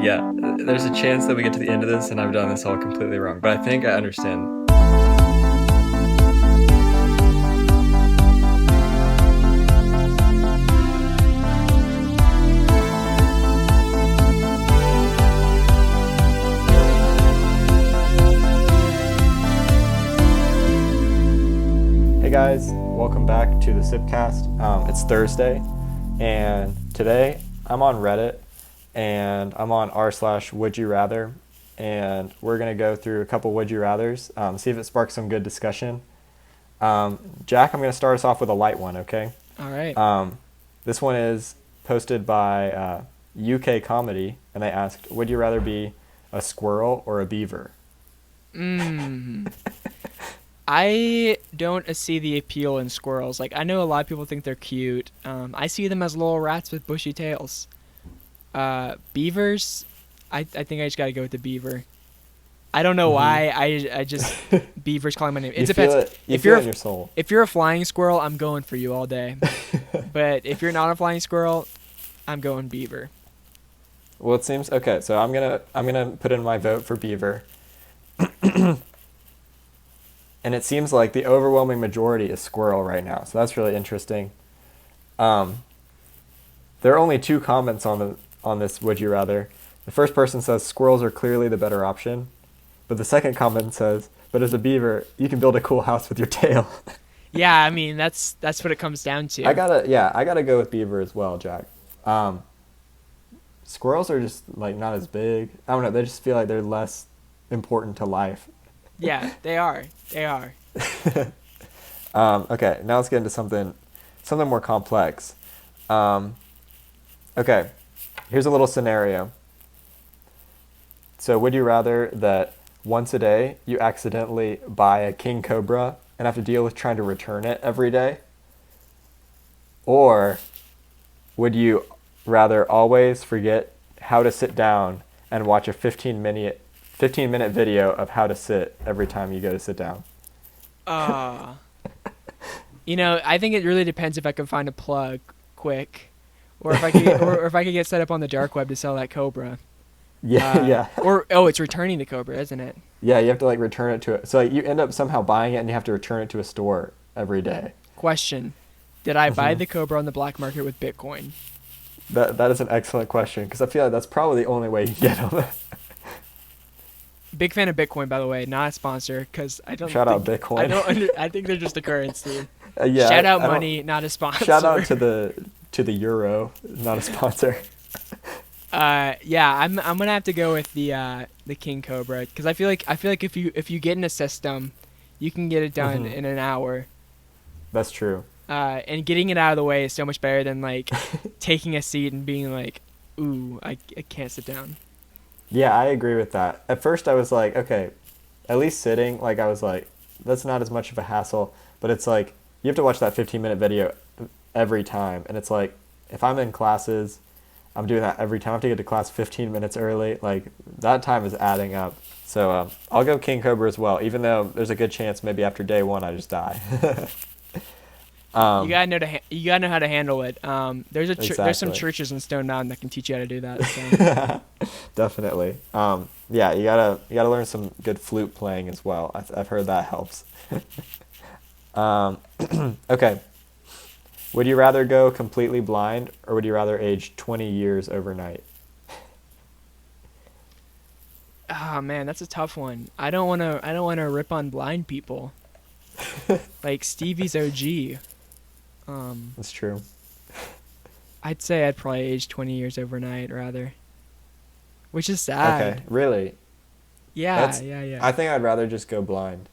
Yeah, there's a chance that we get to the end of this and I've done this all completely wrong, but I think I understand. Hey guys, welcome back to the Sipcast. It's Thursday, and today I'm on Reddit, and I'm on r/would you rather, and we're gonna go through a couple would you rathers, see if it sparks some good discussion. Jack, I'm gonna start us off with a light one, okay? All right. This one is posted by UK Comedy, and they asked, would you rather be a squirrel or a beaver? I don't see the appeal in squirrels. Like, I know a lot of people think they're cute. I see them as little rats with bushy tails. Beavers, I think I just gotta go with the beaver. I don't know why. I just beavers calling my name. It depends. You feel it in your soul. If you're a flying squirrel, I'm going for you all day. But if you're not a flying squirrel, I'm going beaver. Well, it seems okay. So I'm gonna put in my vote for beaver. And it seems like the overwhelming majority is squirrel right now. So that's really interesting. There are only two comments on this would you rather. The first person says squirrels are clearly the better option. But the second comment says, but as a beaver, you can build a cool house with your tail. Yeah, I mean that's what it comes down to. I gotta go with beaver as well, Jack. Squirrels are just like not as big. I don't know, they just feel like they're less important to life. Yeah, they are. They are. Okay, now let's get into something more complex. Okay, here's a little scenario. So would you rather that once a day you accidentally buy a king cobra and have to deal with trying to return it every day? Or would you rather always forget how to sit down and watch a 15-minute video of how to sit every time you go to sit down? I think it really depends if I can find a plug quick, or if I could or if I could get set up on the dark web to sell that cobra. Yeah. It's returning the cobra, isn't it? Yeah, you have to like return it to it. So like, you end up somehow buying it and you have to return it to a store every day. Question: did I buy the cobra on the black market with Bitcoin? That is an excellent question, because I feel like that's probably the only way you get them. Big fan of Bitcoin, by the way. Not a sponsor, because I don't. Shout out Bitcoin. I think they're just a currency. Yeah. Shout out money, not a sponsor. Shout out to the euro, not a sponsor. Yeah, I'm gonna have to go with the king cobra, because I feel like if you get in a system, you can get it done in an hour. That's true. And getting it out of the way is so much better than like taking a seat and being like, ooh, I can't sit down. Yeah, I agree with that. At first I was like, okay, at least sitting, like I was like, that's not as much of a hassle, but it's like, you have to watch that 15-minute video every time. And it's like, if I'm in classes, I'm doing that every time. I have to get to class 15 minutes early. Like, that time is adding up. So I'll go king cobra as well, even though there's a good chance maybe after day one I just die. You gotta know how to handle it. There's Exactly. There's some churches in Stone Mountain that can teach you how to do that. So. Definitely. Yeah, you gotta learn some good flute playing as well. I've heard that helps. Okay. Would you rather go completely blind, or would you rather age 20 years overnight? Oh man, that's a tough one. I don't wanna rip on blind people. Like Stevie's OG. That's true. I'd say I'd probably age 20 years overnight rather. Which is sad. Okay, really? Yeah. I think I'd rather just go blind.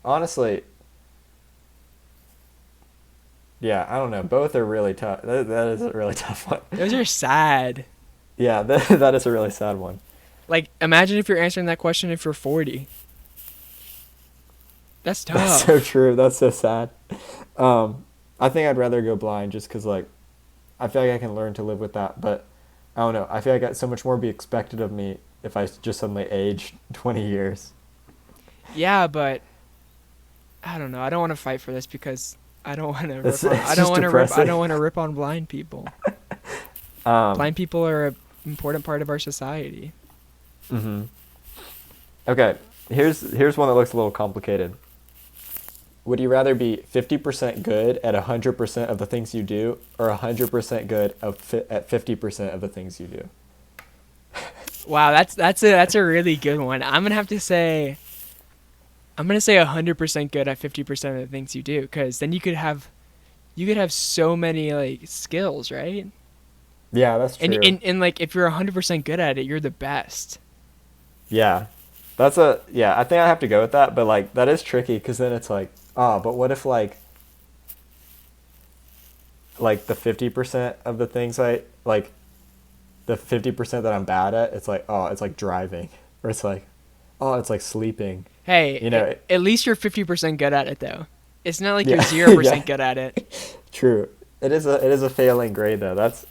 Honestly, yeah, I don't know. Both are really tough. That is a really tough one. Those are sad. Yeah, that is a really sad one. Like, imagine if you're answering that question if you're 40. That's tough. That's so true. That's so sad. I think I'd rather go blind just because, like, I feel like I can learn to live with that. But I don't know. I feel like so much more be expected of me if I just suddenly age 20 years. Yeah, but I don't know. I don't want to fight for this because I don't want to. It's I don't just want to. depressing. I don't want to rip on blind people. Blind people are an important part of our society. Mm-hmm. Okay, here's one that looks a little complicated. Would you rather be 50% good at 100% of the things you do, or 100% good at 50% of the things you do? Wow, that's a really good one. I'm gonna say 100% good at 50% of the things you do, because then you could have so many like skills, right? Yeah, that's true. And like if you're 100% good at it, you're the best. Yeah, I think I have to go with that, but like that is tricky because then it's like, but what if like the 50% of the things I like, the 50% that I'm bad at, it's like, it's like driving, or it's like, it's like sleeping. Hey, You know, at least you're 50% good at it though. It's not like yeah, you're 0% yeah, good at it. true. It is a failing grade though. That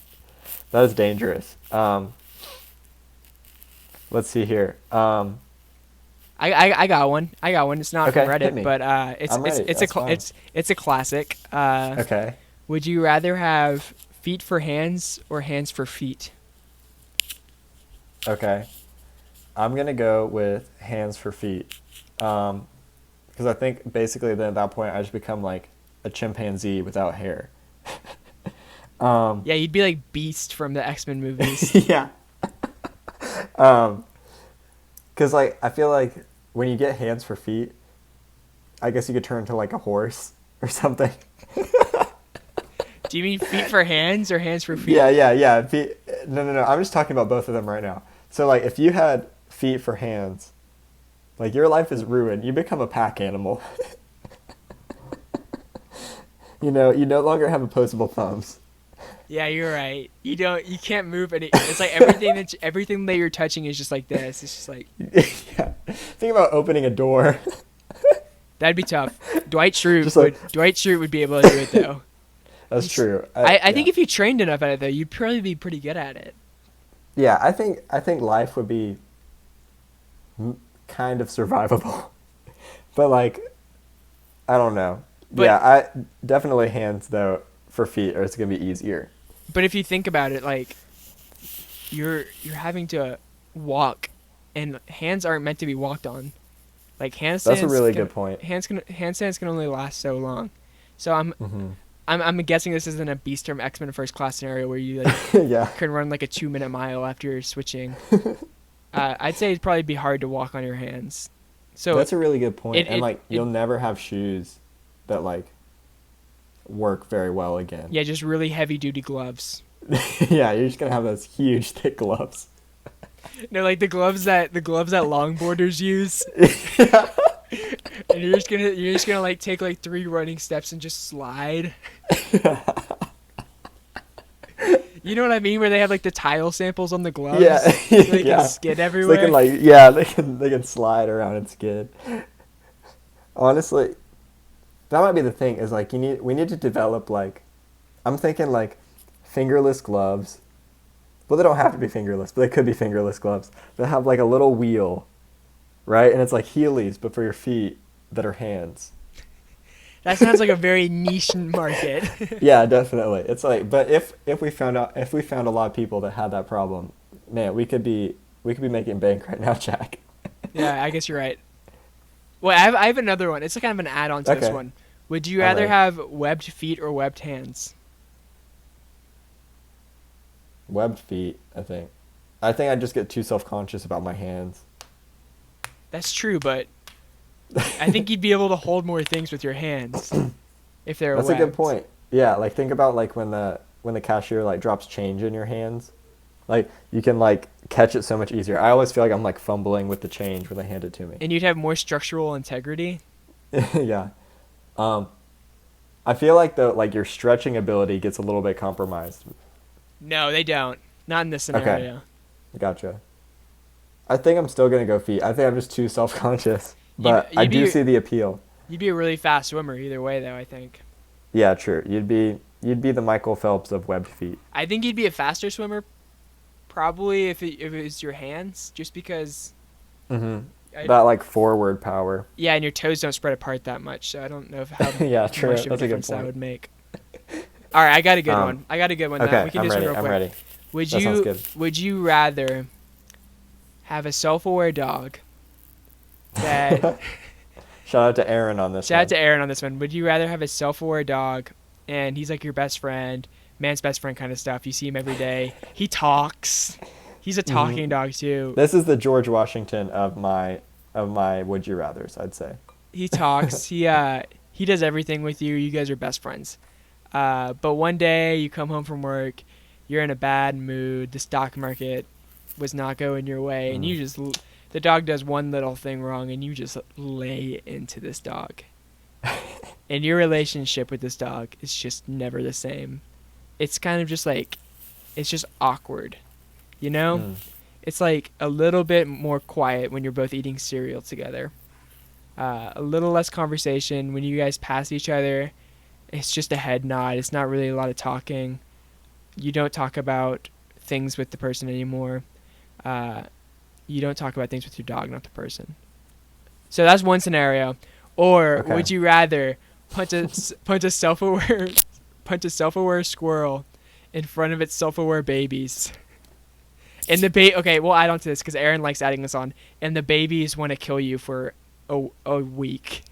is dangerous. Let's see here. I got one. I got one. It's not Okay, from hit Reddit, me. but I'm ready. That's fine. it's a classic. Okay. Would you rather have feet for hands or hands for feet? Okay. I'm gonna go with hands for feet, because I think basically then at that point I just become like a chimpanzee without hair. Yeah, you'd be like Beast from the X-Men movies. Yeah. Because like I feel like when you get hands for feet, I guess you could turn into like a horse or something. Do you mean feet for hands or hands for feet? Yeah. Feet. No. I'm just talking about both of them right now. So like if you had feet for hands, like your life is ruined. You become a pack animal. You no longer have opposable thumbs. Yeah, you're right. You can't move any. It's like everything that you're touching is just like this. It's just like Yeah. Think about opening a door. that'd be tough. Dwight Schrute Just like- would be able to do it though. That's true. I think if you trained enough at it though, you'd probably be pretty good at it. Yeah, I think life would be kind of survivable, but like, I don't know. But- Yeah, I definitely hands though for feet, or it's gonna be easier. But if you think about it, like you're having to walk, and hands aren't meant to be walked on. Like handstands. That's a really good point. Handstands can only last so long. So Hmm. I'm guessing this isn't a Beast from X-Men First Class scenario where you like Yeah, can run like a 2-minute mile after you're switching. I'd say it'd probably be hard to walk on your hands. So that's a really good point. And like, it- you'll never have shoes that like work very well again. yeah, just really heavy duty gloves. Yeah, you're just gonna have those huge thick gloves. No, like the gloves that longboarders use. Yeah. And you're just gonna like take like 3 running steps and just slide. You know what I mean? Where they have like the tile samples on the gloves. Yeah, So they yeah. can skid So everywhere. they can they can slide around and skid. Honestly, that might be the thing. Is like we need to develop like, I'm thinking like, fingerless gloves. Well, they don't have to be fingerless, but they could be fingerless gloves. They have like a little wheel, right? And it's like Heelys, but for your feet that are hands. That sounds like a very niche market. Yeah, definitely. It's like, but if we found a lot of people that had that problem, man, we could be making bank right now, Jack. Yeah, I guess you're right. Well, I have another one. It's kind of an add-on to this Okay. one. Would you All rather right. have webbed feet or webbed hands? Webbed feet, I think. I think I just get too self-conscious about my hands. That's true, but I think you'd be able to hold more things with your hands if they're That's webbed. a good point. Yeah, like think about like when the cashier like drops change in your hands. Like you can like catch it so much easier. I always feel like I'm like fumbling with the change when they hand it to me. And you'd have more structural integrity. Yeah. I feel like like your stretching ability gets a little bit compromised. No, they don't. Not in this scenario. Gotcha. I think I'm still gonna go feet. I think I'm just too self-conscious, but You'd I do be- see the appeal. You'd be a really fast swimmer either way, though, I think. Yeah, true. You'd be the Michael Phelps of webbed feet. I think you'd be a faster swimmer, probably, if it was your hands, just because... Mm-hmm. I- That like forward power. Yeah, and your toes don't spread apart that much, so I don't know how Yeah, true. much of a That's a good difference that point. would make. All right, I got a good Um, one. I got a good one. Okay, We can I'm do this ready. one real I'm quick. ready. Would That sounds you good. would you rather have a self-aware dog that Shout out to Aaron on this shout out one. to Aaron on this one. Would you rather have a self-aware dog and he's like your best friend, man's best friend kind of stuff. You see him every day. He talks. He's a talking dog too. This is the George Washington of my would you rathers, I'd say. He talks. He does everything with you. You guys are best friends. But one day you come home from work, you're in a bad mood. The stock market was not going your way, and the dog does one little thing wrong, and you just lay into this dog. And your relationship with this dog is just never the same. It's kind of just like, it's just awkward, you know? It's like a little bit more quiet when you're both eating cereal together. A little less conversation when you guys pass each other. It's just a head nod. It's not really a lot of talking. You don't talk about things with the person anymore. You don't talk about things with your dog, not the person. So that's one scenario. Or Okay. would you rather punch a self-aware squirrel in front of its self-aware babies? And okay, we'll add on to this because Aaron likes adding this on. And the babies want to kill you for a week.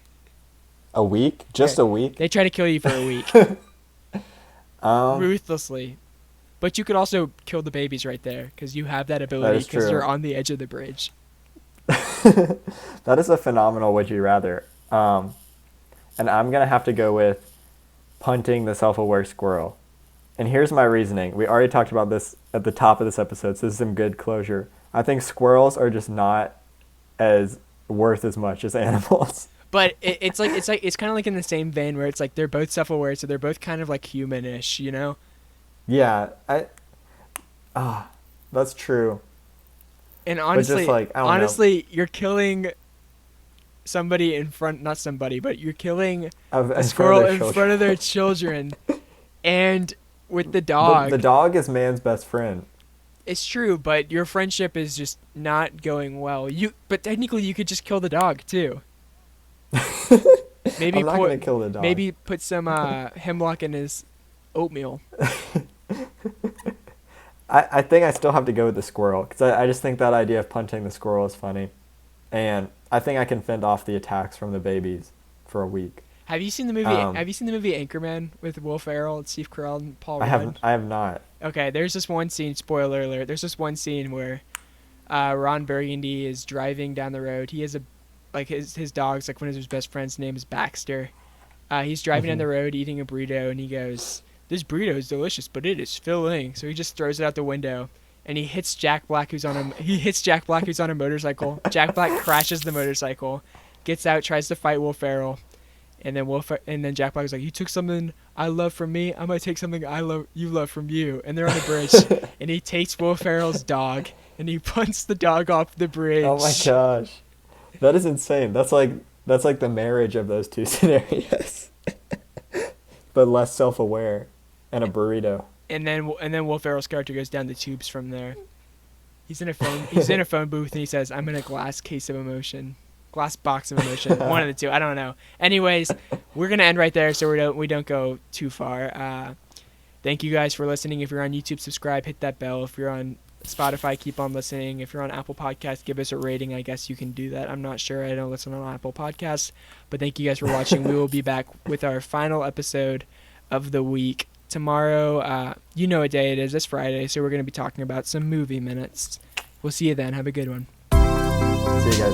A week? Just Okay. a week? They try to kill you for a week. Um, Ruthlessly. But you could also kill the babies right there because you have that ability is because true. you're on the edge of the bridge. that is a phenomenal would you rather. And I'm going to have to go with punting the self-aware squirrel. And here's my reasoning. We already talked about this at the top of this episode, so this is some good closure. I think squirrels are just not as worth as much as animals. But it's kind of like in the same vein where it's like they're both self-aware, so they're both kind of like human-ish, you know? Yeah, that's true. And honestly, just like, I don't know. you're killing somebody not somebody, but you're killing In a front of squirrel their in children. front of their children. And with the But dog, the dog is man's best friend. it's true, but your friendship is just not going well. But technically you could just kill the dog too. Maybe I'm not going to kill the dog. maybe put some hemlock in his oatmeal. I think I still have to go with the squirrel because I just think that idea of punting the squirrel is funny. And I think I can fend off the attacks from the babies for a week. Have you seen the movie? Have you seen the movie Anchorman with Will Ferrell and Steve Carell and Paul Rudd? I have not. Okay, there's this one scene. Spoiler alert. There's this one scene where Ron Burgundy is driving down the road. He has his dog's like one of his best friends' name is Baxter. He's driving down the road eating a burrito, and he goes, "This burrito is delicious, but it is filling." So he just throws it out the window, and he hits Jack Black, who's on a motorcycle. Jack Black crashes the motorcycle, gets out, tries to fight Will Ferrell, and then Jack Black is like, "You took something I love from me. I'm gonna take something you love from you." And they're on the bridge, and he takes Will Ferrell's dog, and he punts the dog off the bridge. Oh my gosh, that is insane. That's like the marriage of those two scenarios, but less self-aware, and a burrito. And then Will Ferrell's character goes down the tubes from there. He's in a phone booth, and he says, "I'm in a glass box of emotion." One of the two. I don't know. Anyways, we're gonna end right there, so we don't go too far. Thank you guys for listening. If you're on YouTube, subscribe, hit that bell. If you're on Spotify, keep on listening. If you're on Apple Podcasts, give us a rating. I guess you can do that. I'm not sure. I don't listen on Apple Podcasts. But thank you guys for watching. We will be back with our final episode of the week tomorrow. You know what day it is. It's Friday, so we're going to be talking about some movie minutes. We'll see you then. Have a good one. See you guys.